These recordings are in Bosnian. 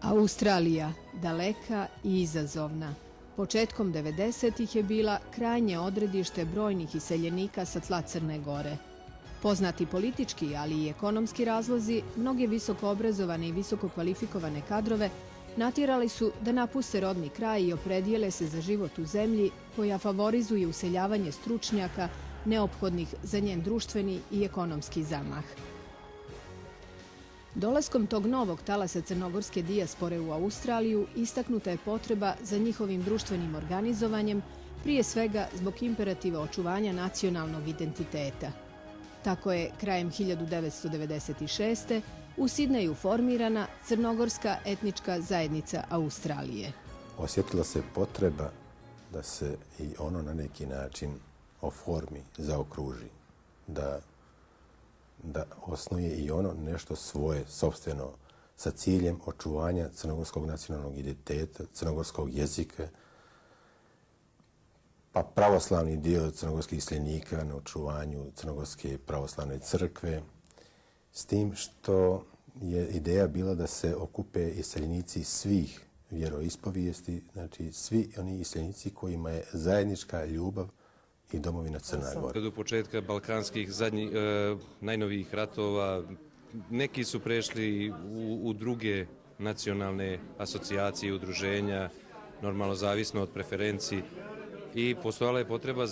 Australija, daleka i izazovna. Početkom 90-ih je bila krajnje odredište brojnih iseljenika sa tla Crne Gore. Poznati politički, ali i ekonomski razlozi, mnoge visoko obrazovane i visoko kvalifikovane kadrove natjerali su da napuste rodni kraj i opredijele se za život u zemlji koja favorizuje useljavanje stručnjaka neophodnih za njen društveni i ekonomski zamah. Dolaskom tog novog talasa crnogorske dijaspore u Australiju istaknuta je potreba za njihovim društvenim organizovanjem, prije svega zbog imperativa očuvanja nacionalnog identiteta. Tako je krajem 1996. u Sidneju formirana Crnogorska etnička zajednica Australije. Osjetila se potreba da se i ono na neki način oformi, zaokruži, da osnuje i ono nešto svoje, sopstveno, sa ciljem očuvanja crnogorskog nacionalnog identiteta, crnogorskog jezika, pa pravoslavni dio crnogorskih iseljenika na očuvanju Crnogorske pravoslavne crkve, s tim što je ideja bila da se okupe iseljenici svih vjeroispovijesti, znači svi oni iseljenici kojima je zajednička ljubav i domovina Crna Gora. Do početka balkanskih najnovijih ratova neki su prešli u druge nacionalne asocijacije i udruženja, normalno zavisno od preferenciji, i postojala je potreba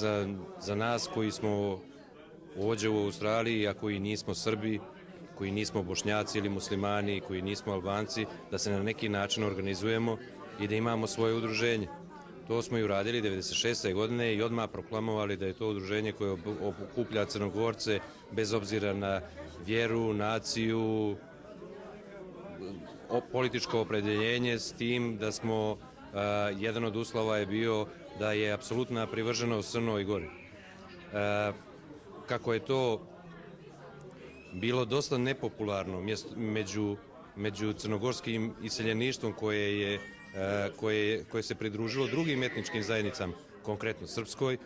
za nas koji smo ovdje u Australiji, a koji nismo Srbi, koji nismo Bošnjaci ili Muslimani, koji nismo Albanci, da se na neki način organizujemo i da imamo svoje udruženje. To smo i uradili 1996. godine i odmah proklamovali da je to udruženje koje okuplja Crnogorce bez obzira na vjeru, naciju, političko opredjeljenje, s tim da smo, jedan od uslova je bio da je apsolutna privrženost Crnoj Gori. Kako je to bilo dosta nepopularno među crnogorskim iseljeništvom koje se pridružilo drugim etničkim zajednicama, konkretno srpskoj,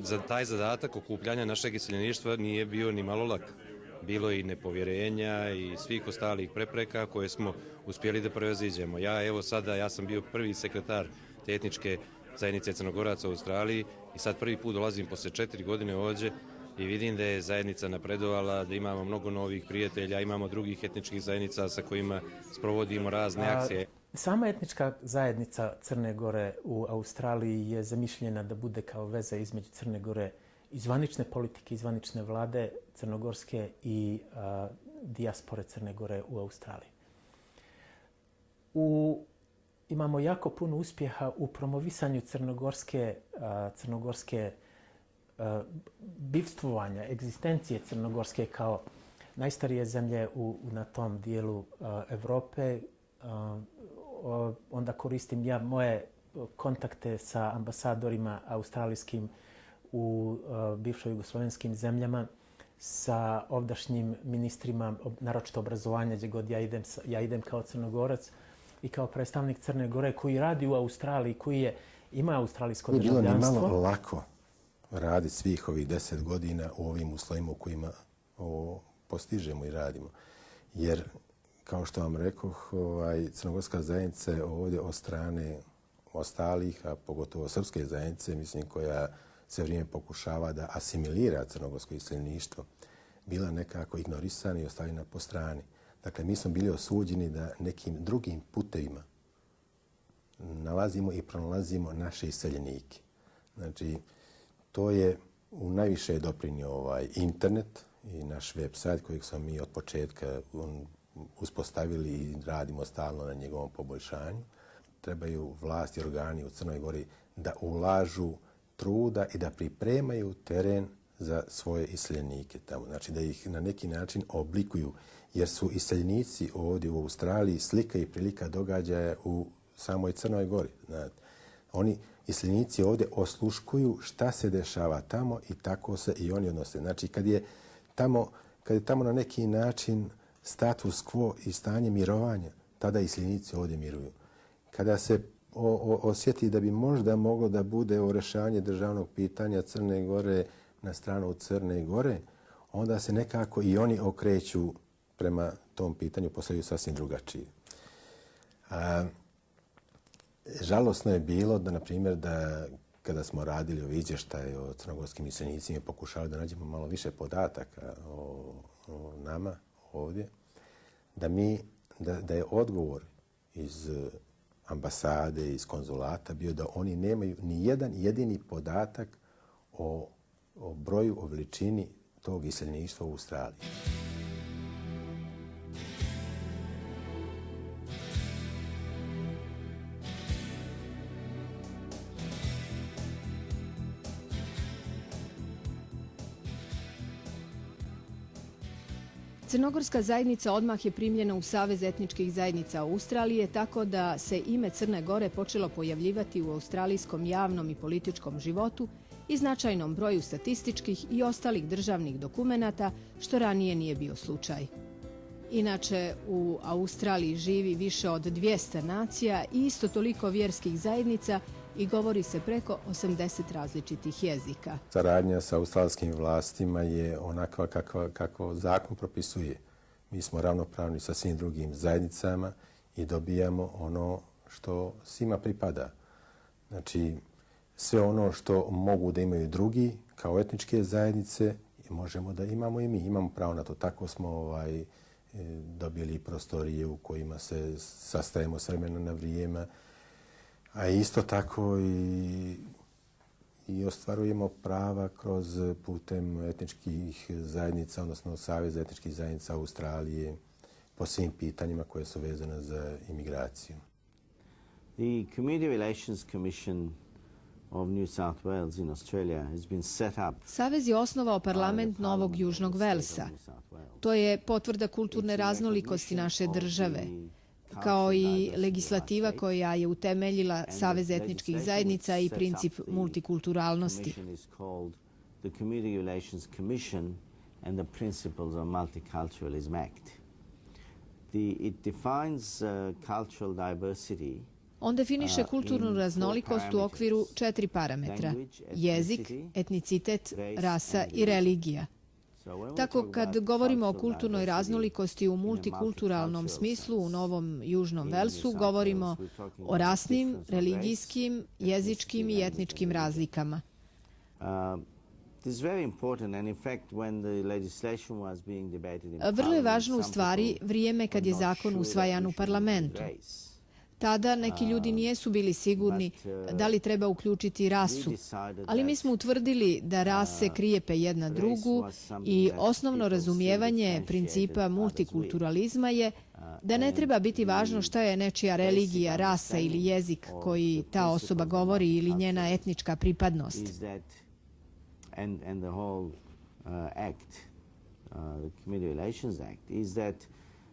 za taj zadatak okupljanja našeg iseljeništva nije bio ni malo lak. Bilo je i nepovjerenja i svih ostalih prepreka koje smo uspjeli da prevaziđemo. Ja sam bio prvi sekretar te etničke zajednice Crnogoraca u Australiji i sad prvi put dolazim posle 4 godine ovdje i vidim da je zajednica napredovala, da imamo mnogo novih prijatelja, imamo drugih etničkih zajednica sa kojima sprovodimo razne akcije. Sama etnička zajednica Crne Gore u Australiji je zamišljena da bude kao veza između Crne Gore i zvanične politike, i zvanične vlade crnogorske i dijaspore Crne Gore u Australiji. Imamo jako puno uspjeha u promovisanju crnogorske bivstvovanja, egzistencije Crnogorske kao najstarije zemlje na tom dijelu Evrope. Onda koristim moje kontakte sa ambasadorima australijskim u bivšoj jugoslovenskim zemljama, sa ovdašnjim ministrima, naročito obrazovanja, gdje god ja idem kao Crnogorac i kao predstavnik Crne Gore koji radi u Australiji, koji ima australijsko državljanstvo. Nije bilo ni malo lako raditi svih ovih 10 godina u ovim uslovima u kojima ovo postižemo i radimo. Jer, kao što vam rekoh, crnogorska zajednica je ovdje od strane ostalih, a pogotovo srpske zajednice, mislim, koja sve vrijeme pokušava da asimilira crnogorsko iseljeništvo, bila nekako ignorisana i ostavljena po strani. Dakle, mi smo bili osuđeni da nekim drugim putevima nalazimo i pronalazimo naše iseljenike. Znači, to je u najviše doprinio internet i naš web sajt kojeg smo mi od početka uspostavili i radimo stalno na njegovom poboljšanju. Trebaju vlasti i organi u Crnoj Gori da ulažu truda i da pripremaju teren za svoje iseljenike tamo. Znači da ih na neki način oblikuju, jer su iseljenici ovdje u Australiji slika i prilika događaja u samoj Crnoj Gori. Oni iseljenici ovdje osluškuju šta se dešava tamo i tako se i oni odnose. Znači kad je tamo na neki način status quo i stanje mirovanja, tada iseljenici ovdje miruju. Kada se osjeti da bi možda moglo da bude o rješavanje državnog pitanja Crne Gore na stranu Crne Gore, onda se nekako i oni okreću prema tom pitanju, postaju sasvim drugačiji. Žalosno je bilo da, na primjer, da kada smo radili ove izvještaje o crnogorskim iseljenicima i pokušali da nađemo malo više podataka o nama ovdje, da je odgovor iz ambasade, iz konzulata bio da oni nemaju ni jedan jedini podatak o broju, o veličini tog iseljeništva u Australiji. Crnogorska zajednica odmah je primljena u Savez etničkih zajednica Australije, tako da se ime Crne Gore počelo pojavljivati u australijskom javnom i političkom životu i značajnom broju statističkih i ostalih državnih dokumenata, što ranije nije bio slučaj. Inače, u Australiji živi više od 200 nacija i isto toliko vjerskih zajednica i govori se preko 80 različitih jezika. Saradnja sa australijskim vlastima je onakva kako zakon propisuje. Mi smo ravnopravni sa svim drugim zajednicama i dobijamo ono što svima pripada. Znači, sve ono što mogu da imaju drugi kao etničke zajednice, možemo da imamo i mi. Imamo pravo na to. Tako smo dobili prostorije u kojima se sastajemo s vremena na vrijeme, a isto tako i ostvarujemo prava kroz putem etničkih zajednica, odnosno Saveza etničkih zajednica Australije, po svim pitanjima koje su vezane za imigraciju. The Community Relations Commission of New South Wales in Australia has been set up. Savez je osnovao parlament Novog Južnog Velsa. To je potvrda kulturne raznolikosti naše države, kao i legislativa koja je utemeljila Savez etničkih zajednica i princip multikulturalnosti. The Community Relations Commission and the Principles of Multiculturalism Act. It defines cultural diversity. On definiše kulturnu raznolikost u okviru 4 parametra: jezik, etnicitet, rasa i religija. Tako, kad govorimo o kulturnoj raznolikosti u multikulturalnom smislu u Novom Južnom Velsu, govorimo o rasnim, religijskim, jezičkim i etničkim razlikama. Vrlo je važno u stvari vrijeme kad je zakon usvajan u parlamentu. Tada neki ljudi nijesu bili sigurni da li treba uključiti rasu, ali mi smo utvrdili da rase krijepe jedna drugu i osnovno razumijevanje principa multikulturalizma je da ne treba biti važno šta je nečija religija, rasa ili jezik koji ta osoba govori ili njena etnička pripadnost. And the whole act, the Community Relations Act, is that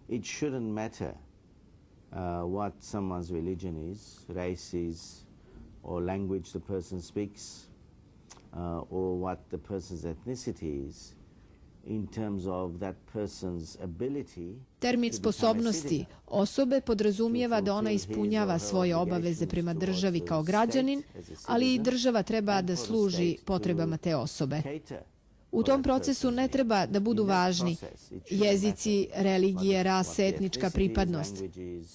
it shouldn't matter what someone's religion is, race is, or language the person speaks, or what the person's ethnicity is, in terms of that person's ability. Termin sposobnosti osobe podrazumijeva da ona ispunjava svoje obaveze prema državi kao građanin, ali i država treba da služi potrebama te osobe. U tom procesu ne treba da budu važni jezici, religije, rase, etnička pripadnost.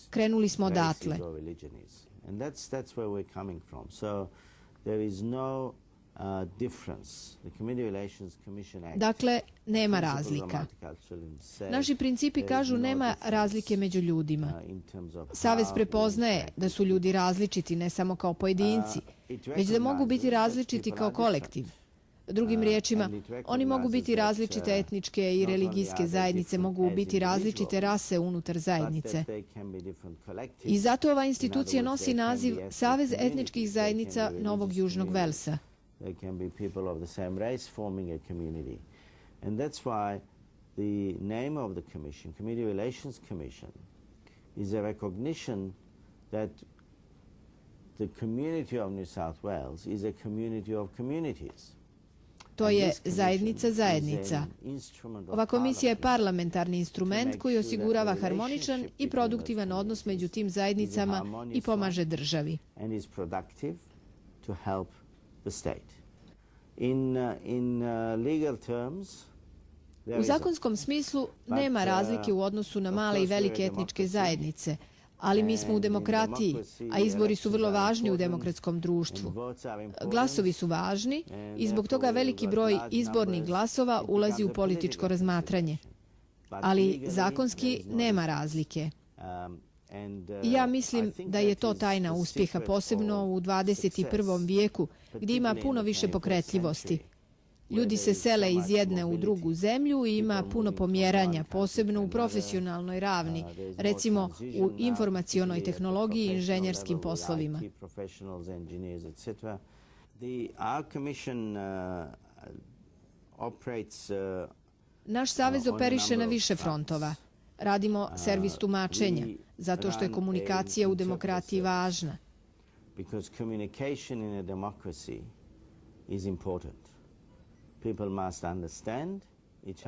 Krenuli smo odatle. Dakle, nema razlika. Naši principi kažu nema razlike među ljudima. Savez prepoznaje da su ljudi različiti ne samo kao pojedinci, već da mogu biti različiti kao kolektiv. Drugim riječima, oni mogu biti različite etničke i religijske zajednice, mogu biti različite rase unutar zajednice. I zato ova institucija nosi naziv Savez etničkih zajednica Novog Južnog Velsa. There can be people of the same race forming a community. And that's why the name of the commission, Community Relations Commission, is a recognition that the community of New South Wales is a community of communities. To je zajednica zajednica. Ova komisija je parlamentarni instrument koji osigurava harmoničan i produktivan odnos među tim zajednicama i pomaže državi. And is productive to help the state. In legal terms, u zakonskom smislu nema razlike u odnosu na male i velike etničke zajednice, Ali mi smo u demokratiji, a izbori su vrlo važni u demokratskom društvu. Glasovi su važni i zbog toga veliki broj izbornih glasova ulazi u političko razmatranje. Ali zakonski nema razlike. I ja mislim da je to tajna uspjeha, posebno u 21. vijeku, gdje ima puno više pokretljivosti. Ljudi se sele iz jedne u drugu zemlju i ima puno pomjeranja, posebno u profesionalnoj ravni, recimo u informacionoj tehnologiji i inženjerskim poslovima. Naš savez operiše na više frontova. Radimo servis tumačenja, zato što je komunikacija u demokratiji važna.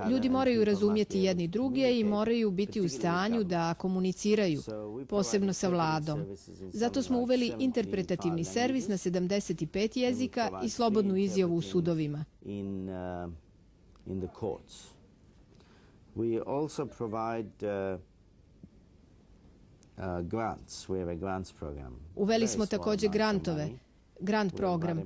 Ljudi moraju razumjeti jedni druge i moraju biti u stanju da komuniciraju, posebno sa vladom. Zato smo uveli interpretativni servis na 75 jezika i slobodnu izjavu u sudovima. We also provide grants. We have a grants program. Uveli smo također grantove, grant program.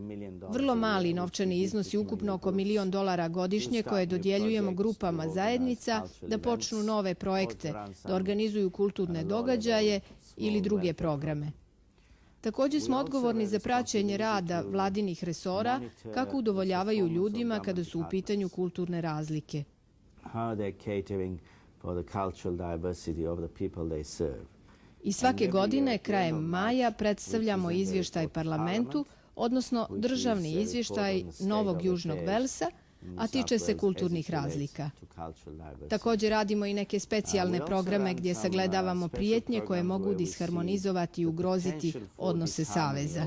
Vrlo mali novčani iznosi, ukupno oko $1 milion godišnje, koje dodjeljujemo grupama zajednica da počnu nove projekte, da organizuju kulturne događaje ili druge programe. Također smo odgovorni za praćenje rada vladinih resora kako udovoljavaju ljudima kada su u pitanju kulturne razlike. I svake godine, krajem maja, predstavljamo izvještaj parlamentu, odnosno državni izvještaj Novog Južnog Velsa, a tiče se kulturnih razlika. Također radimo i neke specijalne programe gdje sagledavamo prijetnje koje mogu disharmonizovati i ugroziti odnose saveza.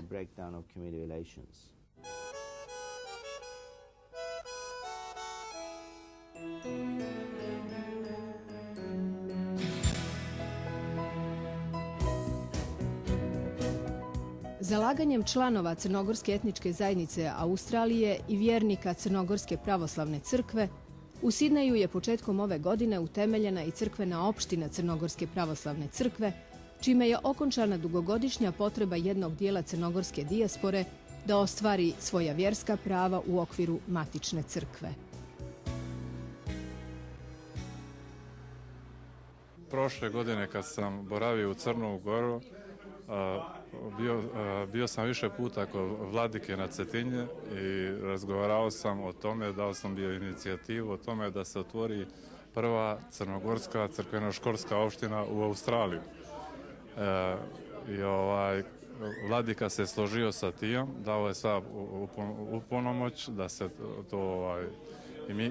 Zalaganjem članova Crnogorske etničke zajednice Australije i vjernika Crnogorske pravoslavne crkve, u Sidneju je početkom ove godine utemeljena i crkvena opština Crnogorske pravoslavne crkve, čime je okončana dugogodišnja potreba jednog dijela crnogorske dijaspore da ostvari svoja vjerska prava u okviru matične crkve. Prošle godine kad sam boravio u Crnu Goru, bio sam više puta kod vladike na Cetinje i razgovarao sam o tome, dao sam bio inicijativu o tome da se otvori prva crnogorska crkveno-školska opština u Australiji. Vladika se složio sa tijom, dao je sad u punomoć da se to...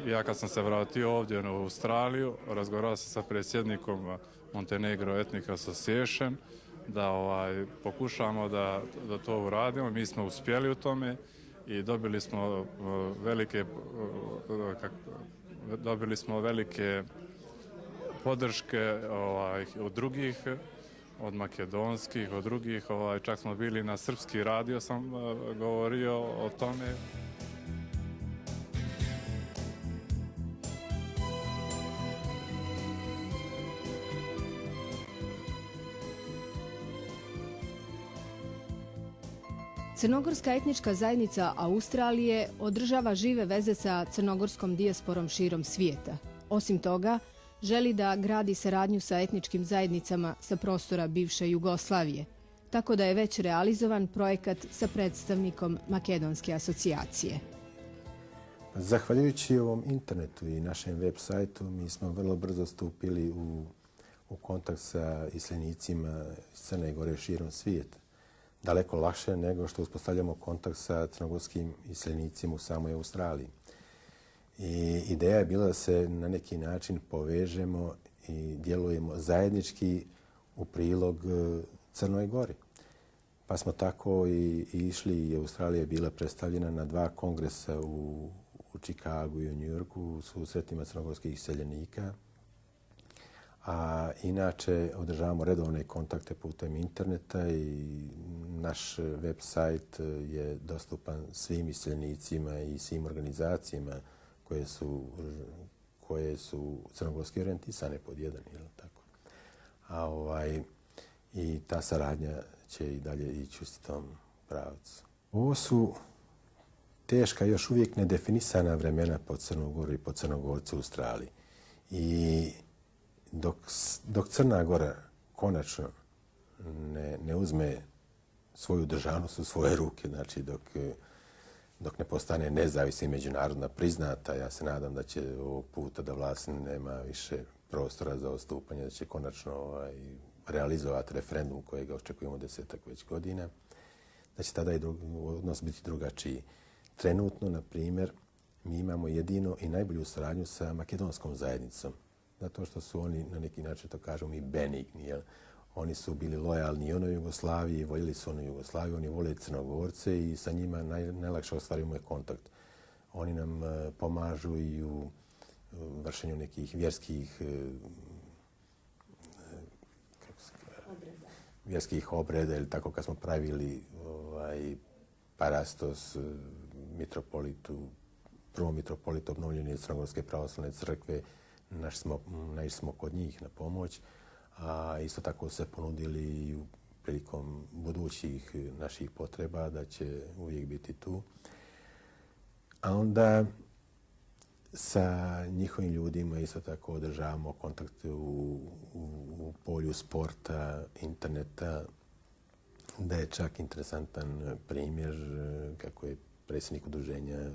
Ja kad sam se vratio ovdje u Australiju, razgovarao sam sa predsjednikom Montenegro Ethnic Association, da pokušamo da to uradimo. Mi smo uspjeli u tome i dobili smo velike podrške od drugih, od makedonskih, od drugih. Čak smo bili na srpski radio, sam govorio o tome. Crnogorska etnička zajednica Australije održava žive veze sa crnogorskom dijasporom širom svijeta. Osim toga, želi da gradi saradnju sa etničkim zajednicama sa prostora bivše Jugoslavije, tako da je već realizovan projekat sa predstavnikom Makedonske asocijacije. Zahvaljujući ovom internetu i našem web sajtu, mi smo vrlo brzo stupili u kontakt sa iseljenicima iz Crne Gore širom svijeta. Daleko lakše nego što uspostavljamo kontakt sa crnogorskim iseljenicima u samoj Australiji. I ideja je bila da se na neki način povežemo i djelujemo zajednički u prilog Crnoj Gori. Pa smo tako i išli i Australija je bila predstavljena na 2 kongresa u Čikagu i u Njujorku u susretima crnogorskih iseljenika. A inače održavamo redovne kontakte putem interneta i naš web sajt je dostupan svim iseljenicima i svim organizacijama koje su crnogorski orijentisane pod jedan. Tako. i ta saradnja će i dalje ići u tom pravcu. Ovo su teška, još uvijek nedefinisana vremena po Crnu Goru i po Crnogorcu u Australiji. I dok Crna Gora konačno ne uzme svoju državnost u svoje ruke, znači dok ne postane nezavisna i međunarodna priznata, ja se nadam da će ovog puta da vlast nema više prostora za odstupanje, da će konačno realizovati referendum kojega očekujemo 10-ak već godina, da će tada i odnos biti drugačiji. Trenutno, na primjer, mi imamo jedino i najbolju saradnju sa makedonskom zajednicom, zato što su oni, na neki način to kažemo, i benigni. Jel? Oni su bili lojalni i onoj Jugoslaviji, voljeli su onu Jugoslaviju, oni vole Crnogorce i sa njima najlakše ostvarimo je kontakt. Oni nam pomažu i u vršenju nekih vjerskih obreda ili tako kad smo pravili parastos prvom mitropolitu obnovljene Crnogorske pravoslavne crkve, naišli smo kod njih na pomoć, a isto tako se ponudili i prilikom budućih naših potreba da će uvijek biti tu. A onda sa njihovim ljudima isto tako održavamo kontakte u polju sporta, interneta, da je čak interesantan primjer kako je predsjednik udruženja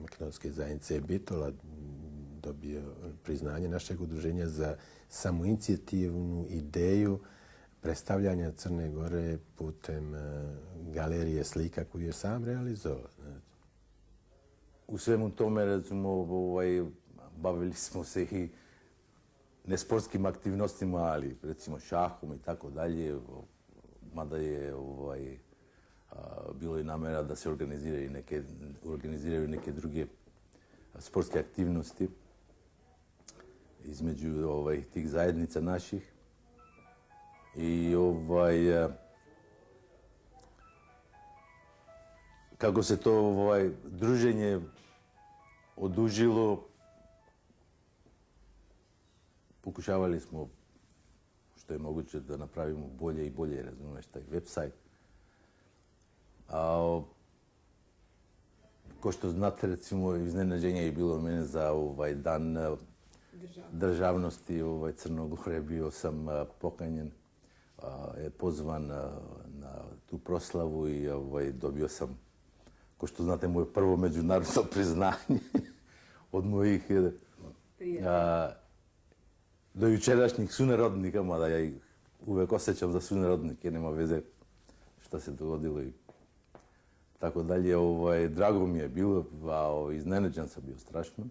makedonske zajednice Bitola dobio priznanje našeg udruženja za samoinicijativnu ideju predstavljanja Crne Gore putem galerije slika koju je sam realizovao. U svemu tome, recimo, bavili smo se i nesportskim aktivnostima, ali recimo šahom i tako dalje, mada je bilo i namjera da se organiziraju neke druge sportske aktivnosti između tih zajednica naših. I kako se to druženje odužilo, pokušavali smo što je moguće da napravimo bolje i bolje, razumiješ, taj website. Ko što znate, recimo, iznenađenje je bilo mene za dan državnosti Crne Gore. Bio sam pokanjen, pozvan na tu proslavu i dobio sam, ko što znate, moje prvo međunarodno priznanje od mojih dojučerašnjih sunarodnika, mada ja ih uvek osjećam za sunarodnike, nema veze šta se dogodilo i tako dalje. Drago mi je bilo, a iznenađen sam bio strašno.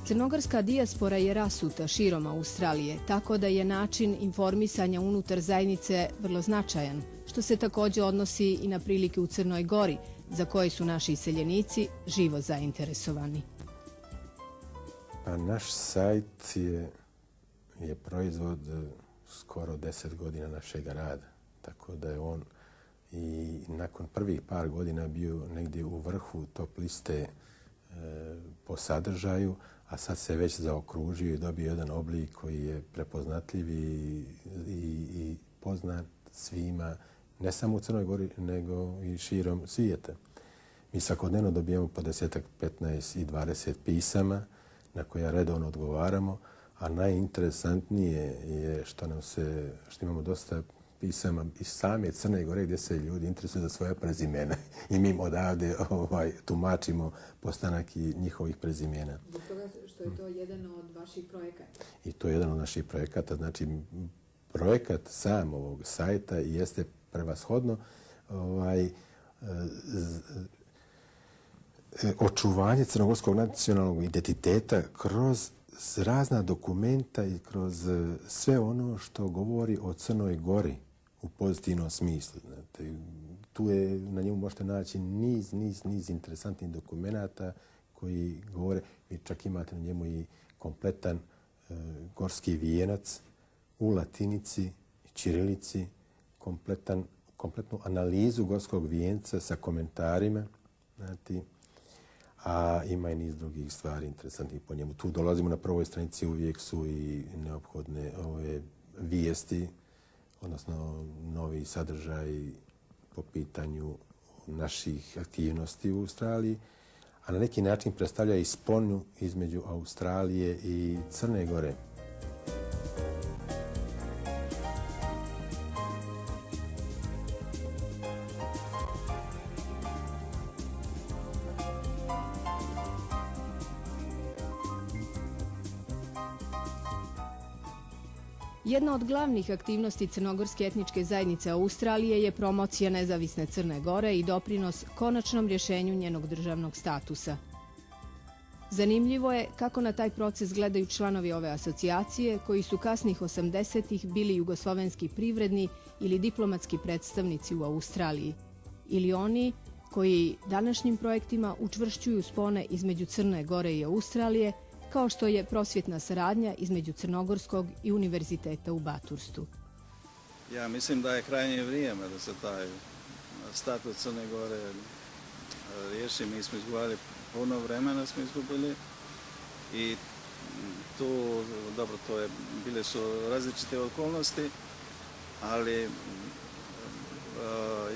Crnogorska dijaspora je rasuta širom Australije, tako da je način informisanja unutar zajednice vrlo značajan, što se također odnosi i na prilike u Crnoj Gori, za koje su naši iseljenici živo zainteresovani. Pa naš sajt je proizvod skoro 10 godina našeg rada, tako da je on i nakon prvih par godina bio negdje u vrhu top liste po sadržaju, a sad se već zaokružio i dobio jedan oblik koji je prepoznatljiv i poznat svima, ne samo u Crnoj Gori, nego i širom svijeta. Mi svakodnevno dobijemo po 10, 15 i 20 pisama na koja redovno odgovaramo, a najinteresantnije je što imamo dosta pisama iz same Crne Gore gdje se ljudi interesuju za svoje prezimena i mi odavde tumačimo postanak i njihovih prezimena. Zbog toga što je to jedan od vaših projekata? I to je jedan od naših projekata. Znači, projekat sam ovog sajta jeste prevashodno očuvanje crnogorskog nacionalnog identiteta kroz razna dokumenta i kroz sve ono što govori o Crnoj Gori u pozitivnom smislu. Znate, tu je, na njemu možete naći niz interesantnih dokumenata koji govore, vi čak imate na njemu i kompletan gorski vijenac u latinici, ćirilici, kompletnu analizu gorskog vijenca sa komentarima, znate, a ima i niz drugih stvari interesantnih po njemu. Tu dolazimo na prvoj stranici, uvijek su i neophodne ove vijesti, odnosno novi sadržaj po pitanju naših aktivnosti u Australiji, a na neki način predstavlja i sponu između Australije i Crne Gore. Jedna od glavnih aktivnosti crnogorske etničke zajednice Australije je promocija nezavisne Crne Gore i doprinos konačnom rješenju njenog državnog statusa. Zanimljivo je kako na taj proces gledaju članovi ove asocijacije koji su kasnih 80-ih bili jugoslovenski privredni ili diplomatski predstavnici u Australiji, ili oni koji današnjim projektima učvršćuju spone između Crne Gore i Australije, kao što je prosvjetna saradnja između Crnogorskog i Univerziteta u Bathurstu. Ja mislim da je krajnje vrijeme da se taj statut Crne Gore riješi. Mi smo izgubili puno vremena, smo izgubili i tu, dobro, bile su različite okolnosti, ali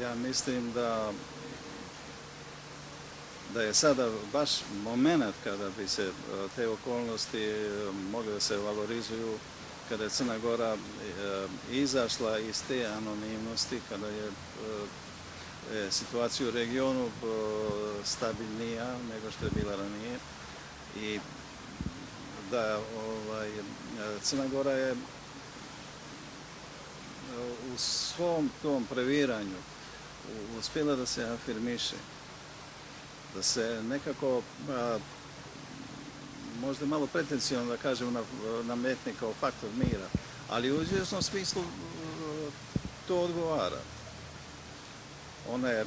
ja mislim da je sada baš moment kada bi se te okolnosti mogle da se valorizuju, kada je Crna Gora izašla iz te anonimnosti, kada je situacija u regionu stabilnija nego što je bila ranije i da Crna Gora je u svom tom previranju uspjela da se afirmiše, da se nekako, možda malo pretencionalno da kažem, nametne kao faktor mira, ali u izvjesnom smislu to odgovara. Ona je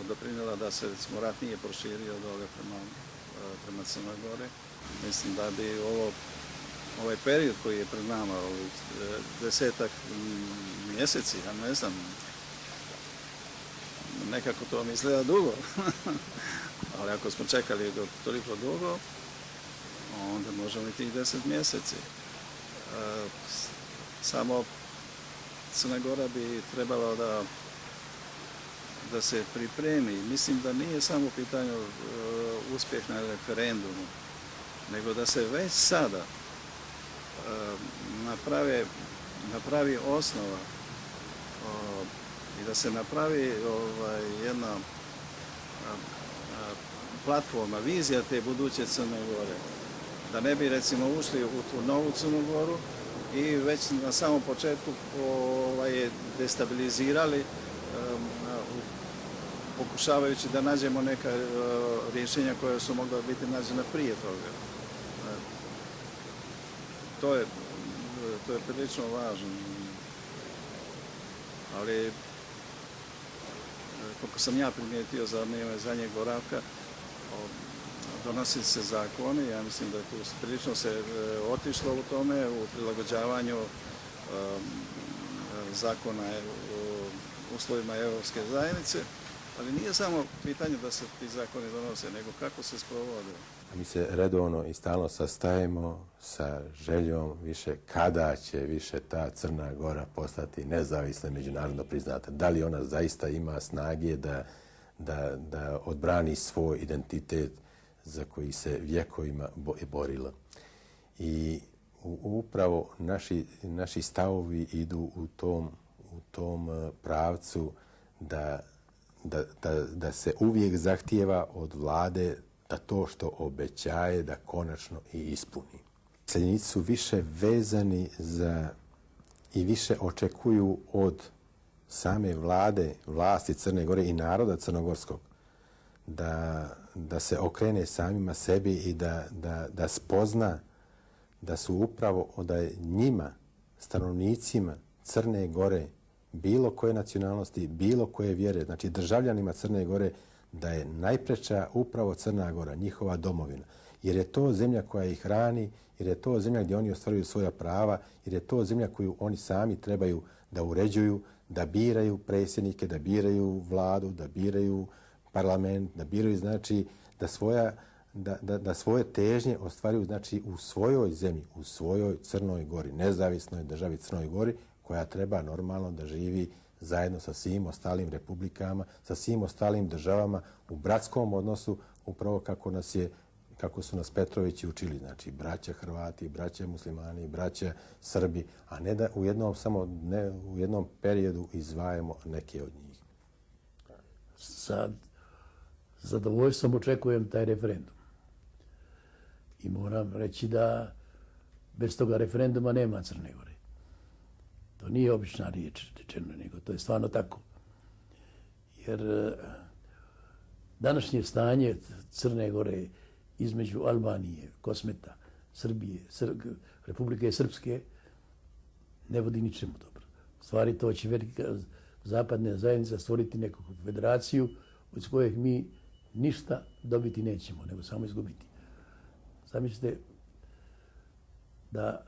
doprinijela da se, recimo, rat nije proširio dole prema Crnoj Gori. Mislim da bi ovaj period koji je pred nama, ovih 10-ak mjeseci, ja ne znam, nekako to mi izgleda dugo, ali ako smo čekali toliko dugo, onda možemo i tih 10 mjeseci. Samo Crna Gora bi trebala da se pripremi. Mislim da nije samo u pitanju uspjeh na referendumu, nego da se već sada napravi osnova i da se napravi jedna platforma, vizija te buduće Crne Gore. Da ne bi, recimo, ušli u tu novu Crnu Goru i već na samom početku destabilizirali, pokušavajući da nađemo neka rješenja koja su mogla biti nađena prije toga. To je prilično važno. Ali, koliko sam ja primijetio za vrijeme zadnjeg boravka, donosi se zakoni. Ja mislim da je tu prilično se otišlo u tome, u prilagođavanju zakona u uslovima Europske zajednice, ali nije samo pitanje da se ti zakoni donose, nego kako se sprovode. Mi se redovno i stalno sastajemo sa željom više kada će više ta Crna Gora postati nezavisna, međunarodno priznata. Da li ona zaista ima snage da odbrani svoj identitet za koji se vjekovima borila. I upravo naši stavovi idu u tom pravcu da se uvijek zahtijeva od vlade da to što obećaje da konačno i ispuni. Seljenici su više vezani i više očekuju od same vlasti Crne Gore i naroda crnogorskog da se okrene samima sebi i da spozna da su upravo njima, stanovnicima Crne Gore, bilo koje nacionalnosti, bilo koje vjere, znači državljanima Crne Gore, da je najpreča upravo Crna Gora, njihova domovina. Jer je to zemlja koja ih hrani, jer je to zemlja gdje oni ostvaruju svoja prava, jer je to zemlja koju oni sami trebaju da uređuju, da biraju predsjednike, da biraju vladu, da biraju parlament, da biraju, znači, da svoje težnje ostvaruju, znači, u svojoj zemlji, u svojoj Crnoj Gori, nezavisnoj državi Crnoj Gori, koja treba normalno da živi zajedno sa svim ostalim republikama, sa svim ostalim državama u bratskom odnosu, upravo kako su nas Petrovići učili, znači braća Hrvati, braća Muslimani, braća Srbi, a ne da u jednom periodu izdvajamo neke od njih. Sa zadovoljstvom očekujem taj referendum. I moram reći da bez toga referenduma nema Crne Gore. To nije obična riječ rečeno, nego to je stvarno tako. Jer današnje stanje Crne Gore između Albanije, Kosmeta, Srbije, Republike Srpske ne vodi ničemu dobro. U stvari to će velika zapadna zajednica stvoriti neku federaciju od kojeg mi ništa dobiti nećemo, nego samo izgubiti. Zamislite da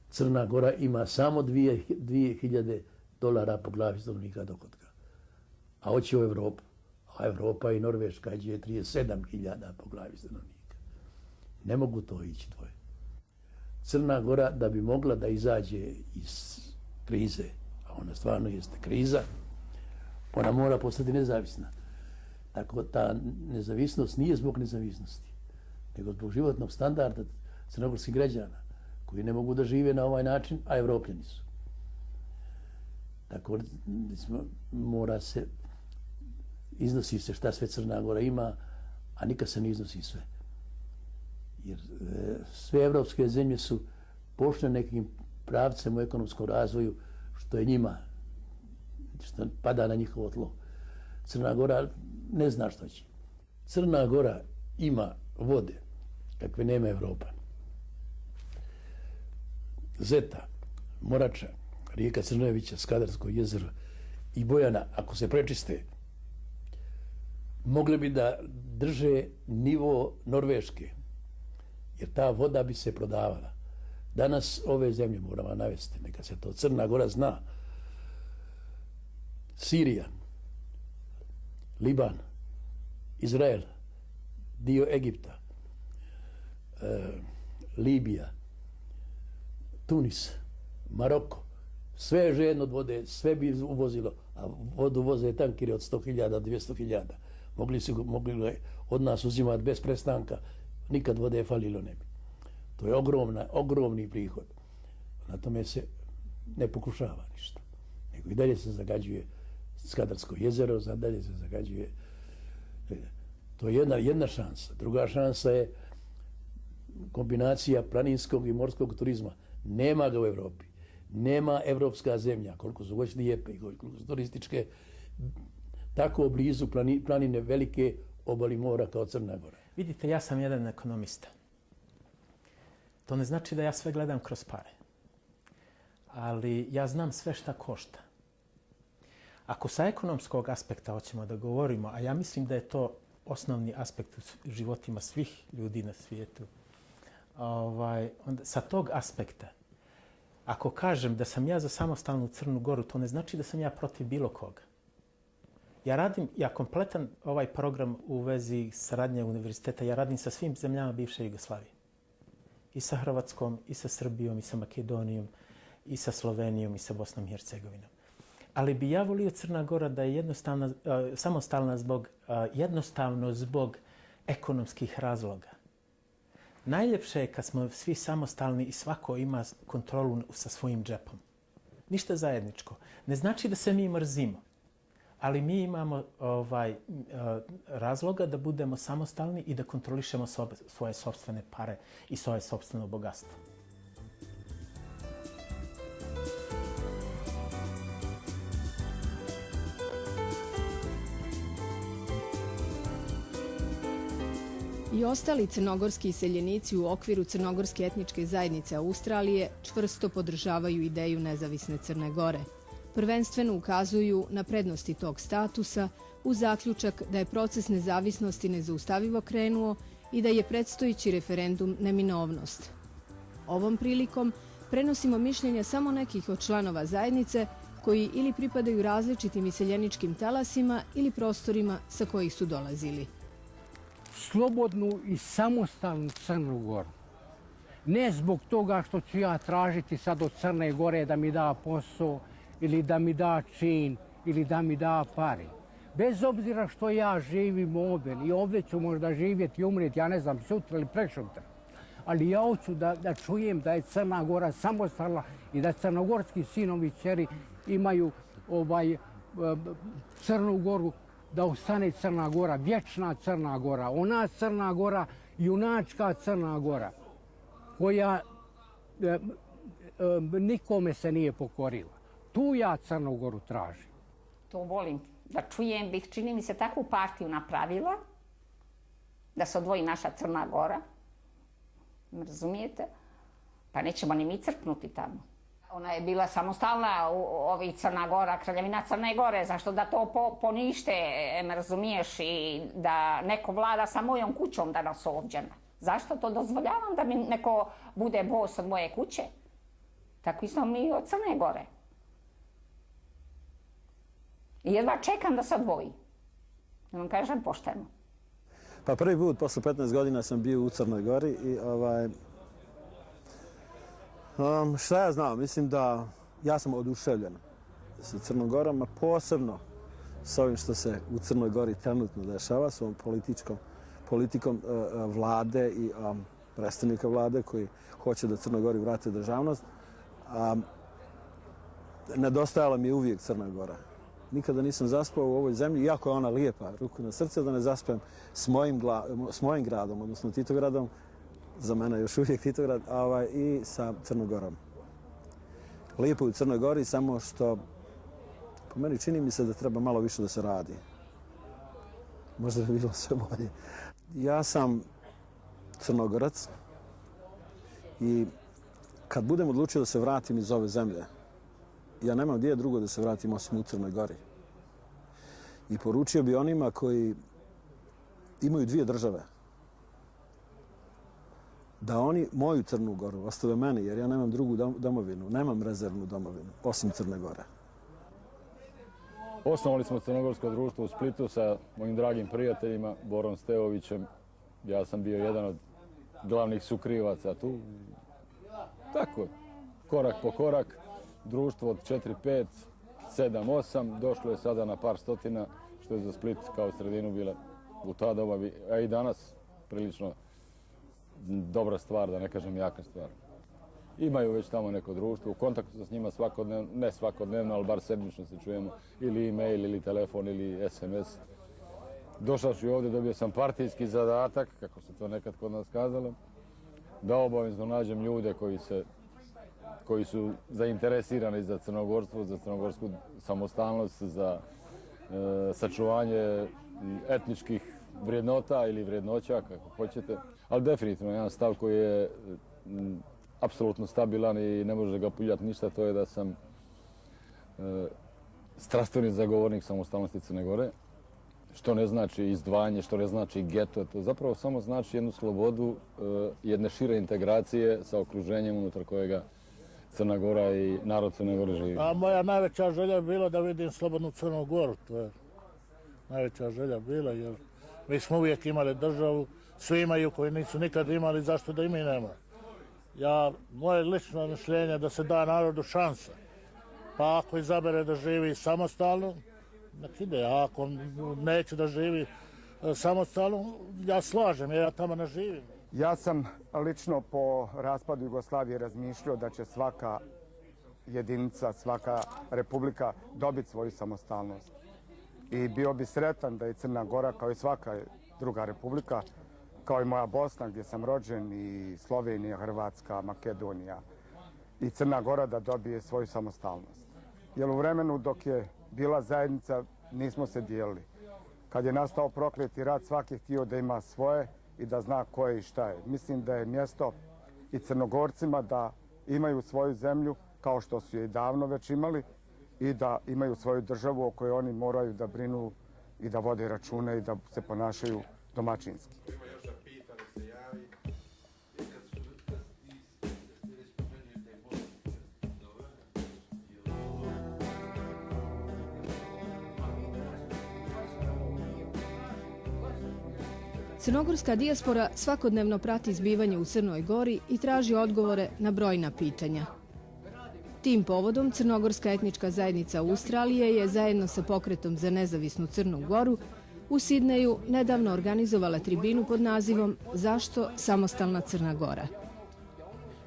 Crna Gora ima samo $2.000 po glavi stanovnika dohotka, a hoće u Evropu. A Evropa i Norveška je 37.000 po glavi stanovnika. Ne mogu to ići dvoje. Crna Gora, da bi mogla da izađe iz krize, a ona stvarno jeste kriza, ona mora postati nezavisna. Tako ta nezavisnost nije zbog nezavisnosti, nego zbog životnog standarda crnogorskih građana, koji ne mogu da žive na ovaj način, a Evropljani su. Tako mora se, iznosi se šta sve Crna Gora ima, a nikad se ne iznosi sve. Jer sve evropske zemlje su pošle nekim pravcem u ekonomskom razvoju, što je njima, što pada na njihovo tlo. Crna Gora ne zna što će. Crna Gora ima vode, kakve nema Evropa. Zeta, Morača, rijeka Crnojevića, Skadarsko jezero i Bojana, ako se prečiste, mogli bi da drže nivo Norveške, jer ta voda bi se prodavala. Danas ove zemlje moramo navesti, neka se to Crna Gora zna. Sirija, Liban, Izrael, dio Egipta, Libija, Tunis, Maroko, sve je željno od vode, sve bi uvozilo, a vodu voze tankiri od 100.000, 200.000. Mogli od nas uzimati bez prestanka, nikad vode falilo ne bi. To je ogromni prihod. Na tome se ne pokušava ništa. Nego i dalje se zagađuje Skadarsko jezero, dalje se zagađuje. To je jedna šansa. Druga šansa je kombinacija planinskog i morskog turizma. Nema ga u Evropi. Nema evropska zemlja, koliko su već lijepe i koliko su turističke, tako blizu planine velike obali mora kao Crna Gora. Vidite, ja sam jedan ekonomista. To ne znači da ja sve gledam kroz pare. Ali ja znam sve šta košta. Ako sa ekonomskog aspekta hoćemo da govorimo, a ja mislim da je to osnovni aspekt u životima svih ljudi na svijetu, onda sa tog aspekta, ako kažem da sam ja za samostalnu Crnu Goru, to ne znači da sam ja protiv bilo koga. Ja kompletan ovaj program u vezi saradnje univerziteta, ja radim sa svim zemljama bivše Jugoslavije. I sa Hrvatskom, i sa Srbijom, i sa Makedonijom, i sa Slovenijom, i sa Bosnom i Hercegovinom. Ali bi ja volio Crna Gora da je samostalna jednostavno zbog ekonomskih razloga. Najljepše je kad smo svi samostalni i svako ima kontrolu sa svojim džepom. Ništa zajedničko. Ne znači da se mi mrzimo, ali mi imamo razloga da budemo samostalni i da kontrolišemo svoje sopstvene pare i svoje sopstveno bogatstvo. I ostali crnogorski iseljenici u okviru Crnogorske etničke zajednice Australije čvrsto podržavaju ideju nezavisne Crne Gore. Prvenstveno ukazuju na prednosti tog statusa uz zaključak da je proces nezavisnosti nezaustavivo krenuo i da je predstojići referendum neminovnost. Ovom prilikom prenosimo mišljenja samo nekih od članova zajednice koji ili pripadaju različitim iseljeničkim talasima ili prostorima sa kojih su dolazili. Slobodnu i samostalnu Crnu Goru. Ne zbog toga što ću ja tražiti sad od Crne Gore da mi da posao ili da mi da čin ili da mi da pare. Bez obzira što ja živim ovdje i ovdje ću možda živjeti i umrijeti, ja ne znam, sutra ili preksutra. Ali ja hoću da čujem da je Crna Gora samostalna i da crnogorski sinovi i kćeri imaju Crnu Goru, da ostane Crna Gora, vječna Crna Gora, ona Crna Gora, junačka Crna Gora, koja nikome se nije pokorila. Tu ja Crnu Goru tražim. To volim da čujem, bih čini mi se takvu partiju napravila, da se odvoji naša Crna Gora, razumijete? Pa nećemo ni mi crknuti tamo. Ona je bila samostalna, Crna Gora, Kraljevina Crne Gore, zašto da to ponište, razumiješ, i da neko vlada sa mojom kućom danas ovdje. Zašto to dozvoljavam da mi neko bude bos od moje kuće? Tako isto mi od Crne Gore. I jedva čekam da se odvoji. Da vam kažem pošteno. Pa prvi put, posle 15 godina sam bio u Crnoj Gori i šta ja znam, mislim da ja sam oduševljen sa Crnom Gorom, a posebno s ovim što se u Crnoj Gori trenutno dešava, s ovom politikom vlade i predstavnika vlade koji hoće da Crnoj Gori vrate državnost. Nedostajala mi je uvijek Crna Gora. Nikada nisam zaspao u ovoj zemlji, iako je ona lijepa, ruku na srce, da ne zaspem s mojim gradom, odnosno Titogradom, za mene još uvijek Titograd, i sa Crnom Gorom. Lijepo je u Crnoj Gori, samo što po meni čini mi se da treba malo više da se radi. Možda bi bilo sve bolje. Ja sam Crnogorac i kad budem odlučio da se vratim iz ove zemlje, ja nemam gdje drugo da se vratim osim u Crnoj Gori. I poručio bi onima koji imaju dvije države, da oni moju Crnu Goru ostave meni, jer ja nemam drugu domovinu, nemam rezervnu domovinu, osim Crne Gore. Osnovali smo Crnogorsko društvo u Splitu sa mojim dragim prijateljima, Borom Stevovićem. Ja sam bio jedan od glavnih sukrivaca tu. Tako, korak po korak, društvo od 4, 5, 7, 8, došlo je sada na par stotina, što je za Split kao sredinu bila u ta doba, a i danas prilično dobra stvar, da ne kažem jaka stvar. Imaju već tamo neko društvo, u kontaktu sam s njima svakodnevno, ne svakodnevno, ali bar sedmično se čujemo, ili e-mail, ili telefon, ili SMS. Došavši ovdje dobio sam partijski zadatak, kako se to nekad kod nas kazalo, da obavezno nađem ljude koji su zainteresirani za crnogorstvo, za crnogorsku samostalnost, za sačuvanje etničkih vrijednota ili vrijednoća, kako hoćete. Ali definitivno jedan stav koji je apsolutno stabilan i ne može ga puljati ništa, to je da sam strastveni zagovornik samostalnosti Crne Gore, što ne znači izdvajanje, što ne znači geto, to zapravo samo znači jednu slobodu, jedne šire integracije sa okruženjem unutar kojega Crna Gora i narod Crne Gore živi. A moja najveća želja je bila da vidim slobodnu Crnu Goru, to je najveća želja bila, jer mi smo uvijek imali državu, svi imaju koji nisu nikad imali, zašto da i mi nema. Moje lično mišljenje je da se da narodu šansa. Pa ako izabere da živi samostalno, nek ide. A ako neće da živi samostalno, ja slažem, jer ja tamo ne živim. Ja sam lično po raspadu Jugoslavije razmišljao da će svaka jedinica, svaka republika dobiti svoju samostalnost. I bio bi sretan da je Crna Gora, kao i svaka druga republika, kao i moja Bosna gdje sam rođen, i Slovenija, Hrvatska, Makedonija i Crna Gora da dobije svoju samostalnost. Jer u vremenu dok je bila zajednica nismo se dijelili. Kad je nastao prokleti rat, svaki je htio da ima svoje i da zna ko je i šta je. Mislim da je mjesto i Crnogorcima da imaju svoju zemlju, kao što su je i davno već imali, i da imaju svoju državu o kojoj oni moraju da brinu i da vode račune i da se ponašaju domaćinski. Crnogorska dijaspora svakodnevno prati zbivanje u Crnoj Gori i traži odgovore na brojna pitanja. Tim povodom Crnogorska etnička zajednica Australije je zajedno sa Pokretom za nezavisnu Crnu Goru u Sidneju nedavno organizovala tribinu pod nazivom Zašto samostalna Crna Gora?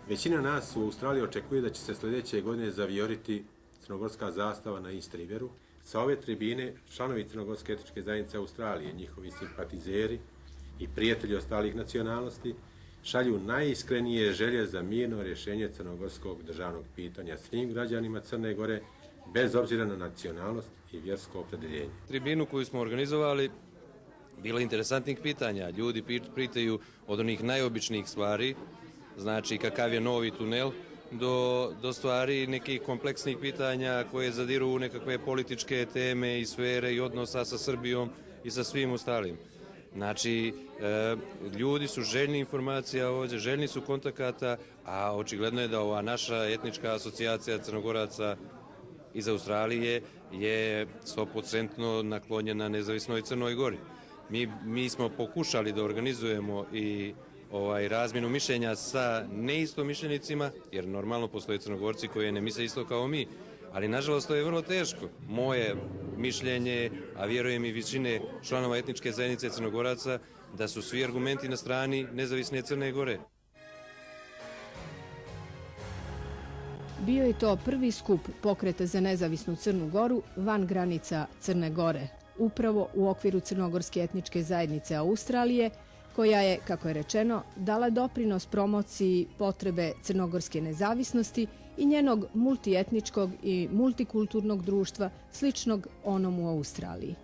Većina nas u Australiji očekuje da će se sljedeće godine zavijoriti crnogorska zastava na East Riveru. Sa ove tribine članovi Crnogorske etničke zajednice Australije, njihovi simpatizeri i prijatelji ostalih nacionalnosti šalju najiskrenije želje za mirno rješenje crnogorskog državnog pitanja svim građanima Crne Gore, bez obzira na nacionalnost i vjersko opredjeljenje. Tribinu koju smo organizovali bilo je interesantnih pitanja. Ljudi pitaju od onih najobičnijih stvari, znači kakav je novi tunel, do stvari nekih kompleksnih pitanja koje zadiru u nekakve političke teme i sfere i odnosa sa Srbijom i sa svim ostalim. Znači, ljudi su željni informacija ovdje, željni su kontakata, a očigledno je da ova naša etnička asocijacija Crnogoraca iz Australije je 100% naklonjena nezavisnoj Crnoj Gori. Mi smo pokušali da organizujemo i razmjenu mišljenja sa neistomišljenicima, jer normalno postoje Crnogorci koji ne misle isto kao mi, ali nažalost to je vrlo teško. Moje mišljenje, a vjerujem i većine članova etničke zajednice Crnogoraca, da su svi argumenti na strani nezavisne Crne Gore. Bio je to prvi skup Pokreta za nezavisnu Crnu Goru van granica Crne Gore, upravo u okviru Crnogorske etničke zajednice Australije, koja je, kako je rečeno, dala doprinos promociji potrebe crnogorske nezavisnosti i njenog multietničkog i multikulturnog društva sličnog onom u Australiji.